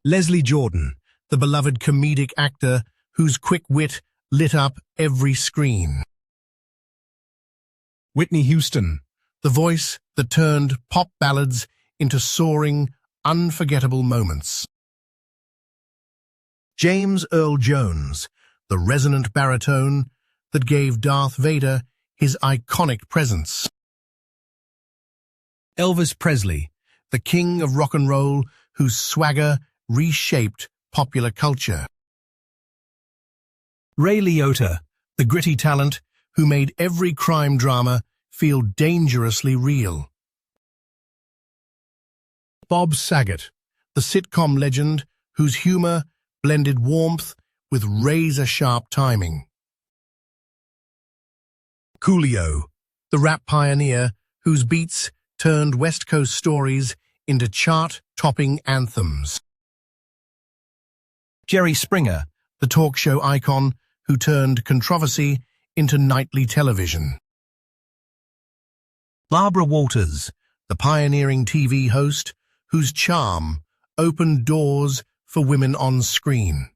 Leslie Jordan, the beloved comedic actor whose quick wit lit up every screen. Whitney Houston, the voice that turned pop ballads into soaring, unforgettable moments. James Earl Jones, the resonant baritone that gave Darth Vader his iconic presence. Elvis Presley, the king of rock and roll whose swagger reshaped popular culture. Ray Liotta, the gritty talent who made every crime drama feel dangerously real. Bob Saget, the sitcom legend whose humor blended warmth with razor-sharp timing. Coolio, the rap pioneer whose beats turned West Coast stories into chart-topping anthems. Jerry Springer, the talk show icon who turned controversy into nightly television. Barbara Walters, the pioneering TV host whose charm opened doors for women on screen.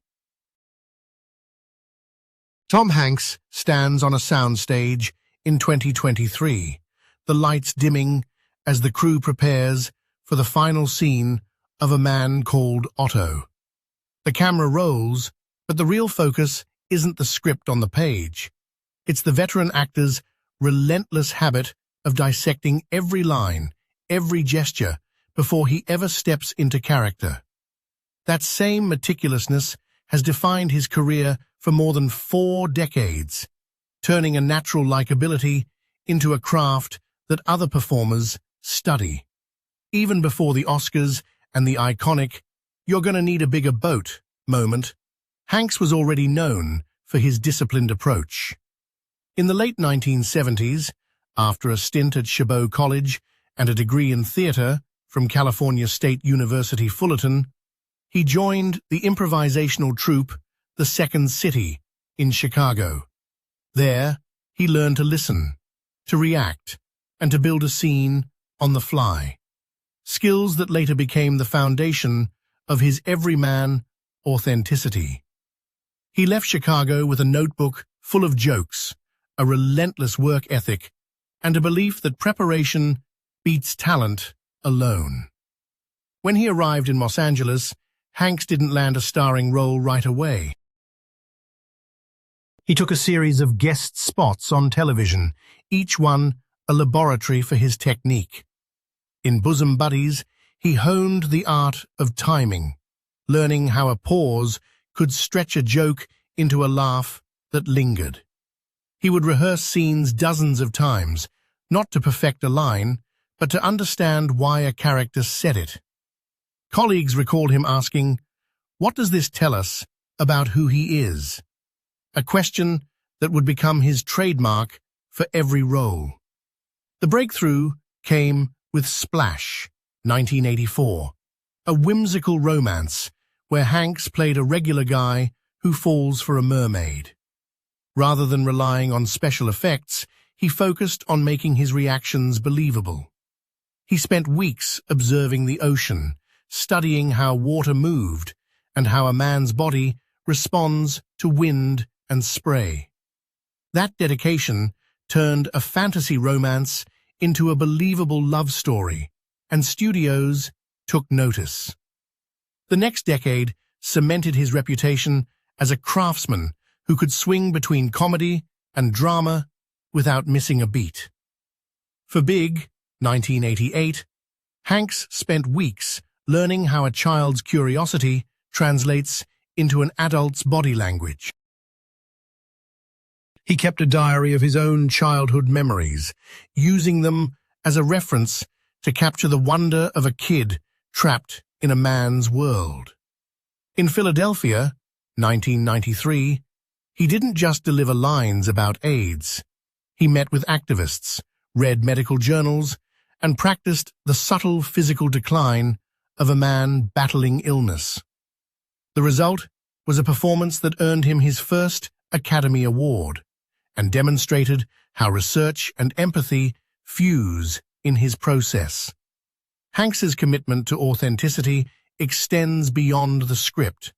Tom Hanks stands on a soundstage in 2023, the lights dimming as the crew prepares for the final scene of A Man Called Otto. The camera rolls, but the real focus isn't the script on the page. It's the veteran actor's relentless habit of dissecting every line, every gesture, before he ever steps into character. That same meticulousness has defined his career for more than 4 decades, turning a natural likability into a craft that other performers study. Even before the Oscars and the iconic "you're gonna need a bigger boat" moment, Hanks was already known for his disciplined approach. In the late 1970s, after a stint at Chabot College and a degree in theater from California State University Fullerton, he joined the improvisational troupe The Second City in Chicago. There, he learned to listen, to react, and to build a scene on the fly. Skills that later became the foundation of his everyman authenticity. He left Chicago with a notebook full of jokes, a relentless work ethic, and a belief that preparation beats talent alone. When he arrived in Los Angeles, Hanks didn't land a starring role right away. He took a series of guest spots on television, each one a laboratory for his technique. In Bosom Buddies, he honed the art of timing, learning how a pause could stretch a joke into a laugh that lingered. He would rehearse scenes dozens of times, not to perfect a line, but to understand why a character said it. Colleagues recalled him asking, "What does this tell us about who he is?" A question that would become his trademark for every role. The breakthrough came with Splash, 1984, a whimsical romance where Hanks played a regular guy who falls for a mermaid. Rather than relying on special effects, he focused on making his reactions believable. He spent weeks observing the ocean, studying how water moved and how a man's body responds to wind and spray. That dedication turned a fantasy romance into a believable love story, and studios took notice. The next decade cemented his reputation as a craftsman who could swing between comedy and drama without missing a beat. For Big, 1988, Hanks spent weeks learning how a child's curiosity translates into an adult's body language. He kept a diary of his own childhood memories, using them as a reference to capture the wonder of a kid trapped in a man's world. In Philadelphia, 1993, he didn't just deliver lines about AIDS. He met with activists, read medical journals, and practiced the subtle physical decline of a man battling illness. The result was a performance that earned him his first Academy Award and demonstrated how research and empathy fuse in his process. Hanks's commitment to authenticity extends beyond the script.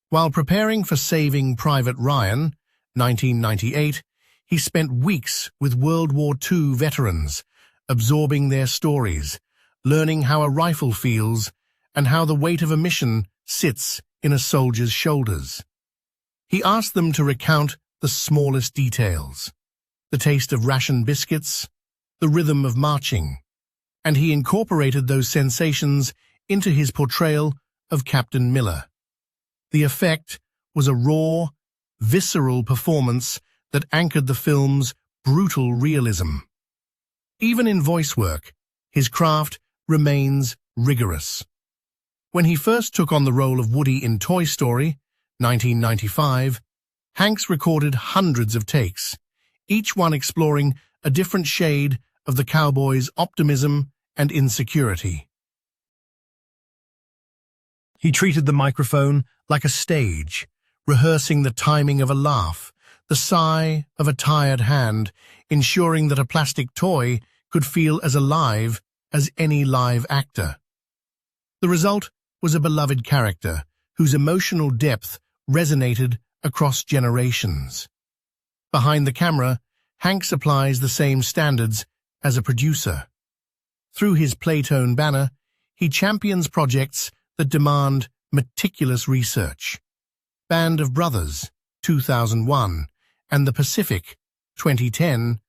While preparing for Saving Private Ryan, 1998, he spent weeks with World War II veterans, absorbing their stories, learning how a rifle feels and how the weight of a mission sits in a soldier's shoulders. He asked them to recount the smallest details, the taste of ration biscuits, the rhythm of marching, and he incorporated those sensations into his portrayal of Captain Miller. The effect was a raw, visceral performance that anchored the film's brutal realism. Even in voice work, his craft remains rigorous. When he first took on the role of Woody in Toy Story, 1995, Hanks recorded hundreds of takes, each one exploring a different shade of the cowboy's optimism and insecurity. He treated the microphone like a stage, rehearsing the timing of a laugh, the sigh of a tired hand, ensuring that a plastic toy could feel as alive as any live actor. The result was a beloved character whose emotional depth resonated across generations. Behind the camera, Hanks applies the same standards as a producer. Through his Playtone banner, he champions projects that demand meticulous research. Band of Brothers, 2001, and The Pacific, 2010,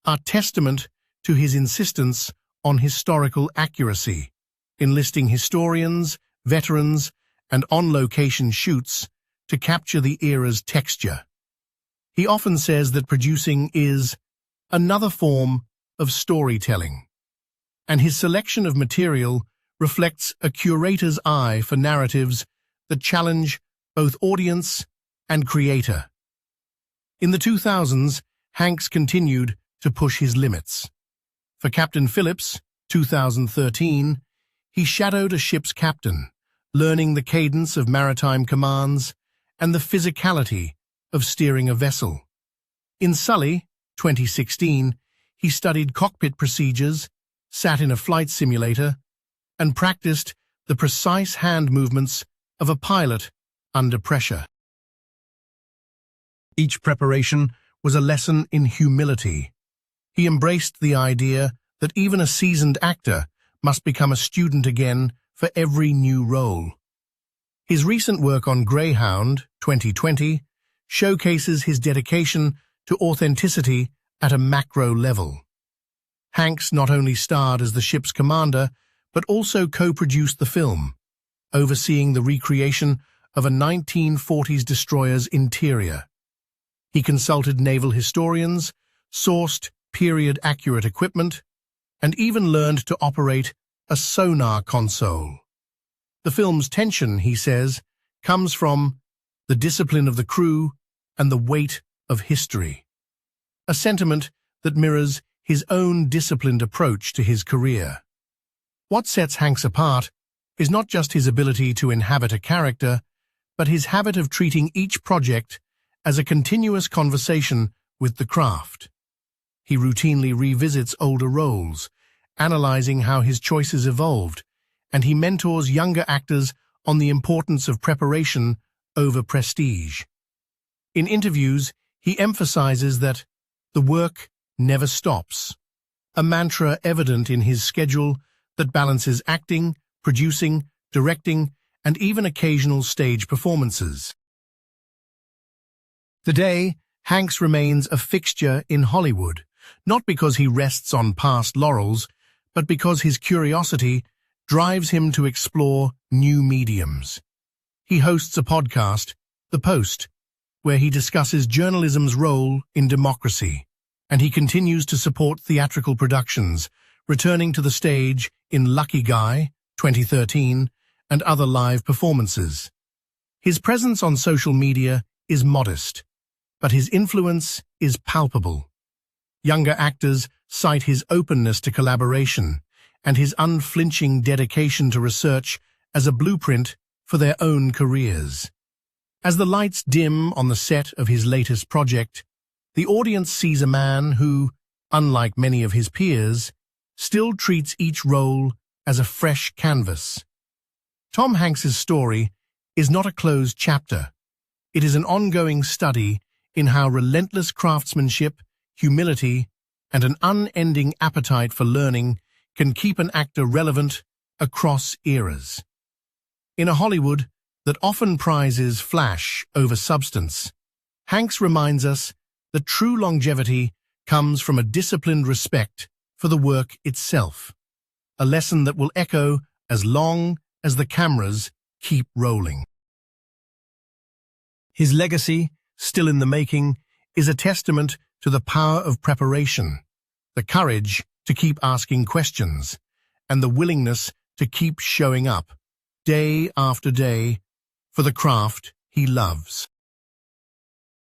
are testament to his insistence on historical accuracy, enlisting historians, veterans, and on-location shoots to capture the era's texture. He often says that producing is another form of storytelling, and his selection of material reflects a curator's eye for narratives that challenge both audience and creator. In the 2000s, Hanks continued to push his limits. For Captain Phillips, 2013, he shadowed a ship's captain, learning the cadence of maritime commands and the physicality of steering a vessel. In Sully, 2016, he studied cockpit procedures, sat in a flight simulator, and practiced the precise hand movements of a pilot under pressure. Each preparation was a lesson in humility. He embraced the idea that even a seasoned actor must become a student again for every new role. His recent work on Greyhound, 2020, showcases his dedication to authenticity at a macro level. Hanks not only starred as the ship's commander, but also co-produced the film, overseeing the recreation of a 1940s destroyer's interior. He consulted naval historians, sourced period-accurate equipment, and even learned to operate a sonar console. The film's tension, he says, comes from the discipline of the crew and the weight of history, a sentiment that mirrors his own disciplined approach to his career. What sets Hanks apart is not just his ability to inhabit a character, but his habit of treating each project as a continuous conversation with the craft. He routinely revisits older roles, analyzing how his choices evolved, and he mentors younger actors on the importance of preparation over prestige. In interviews, he emphasizes that the work never stops, a mantra evident in his schedule that balances acting, producing, directing, and even occasional stage performances. Today, Hanks remains a fixture in Hollywood, not because he rests on past laurels, but because his curiosity drives him to explore new mediums. He hosts a podcast, The Post, where he discusses journalism's role in democracy, and he continues to support theatrical productions, returning to the stage in Lucky Guy, 2013, and other live performances. His presence on social media is modest, but his influence is palpable. Younger actors cite his openness to collaboration and his unflinching dedication to research as a blueprint for their own careers. As the lights dim on the set of his latest project, the audience sees a man who, unlike many of his peers, still treats each role as a fresh canvas. Tom Hanks's story is not a closed chapter. It is an ongoing study in how relentless craftsmanship, humility, and an unending appetite for learning can keep an actor relevant across eras. In a Hollywood that often prizes flash over substance, Hanks reminds us that true longevity comes from a disciplined respect for the work itself, a lesson that will echo as long as the cameras keep rolling. His legacy, still in the making, is a testament to the power of preparation, the courage to keep asking questions, and the willingness to keep showing up, day after day, for the craft he loves.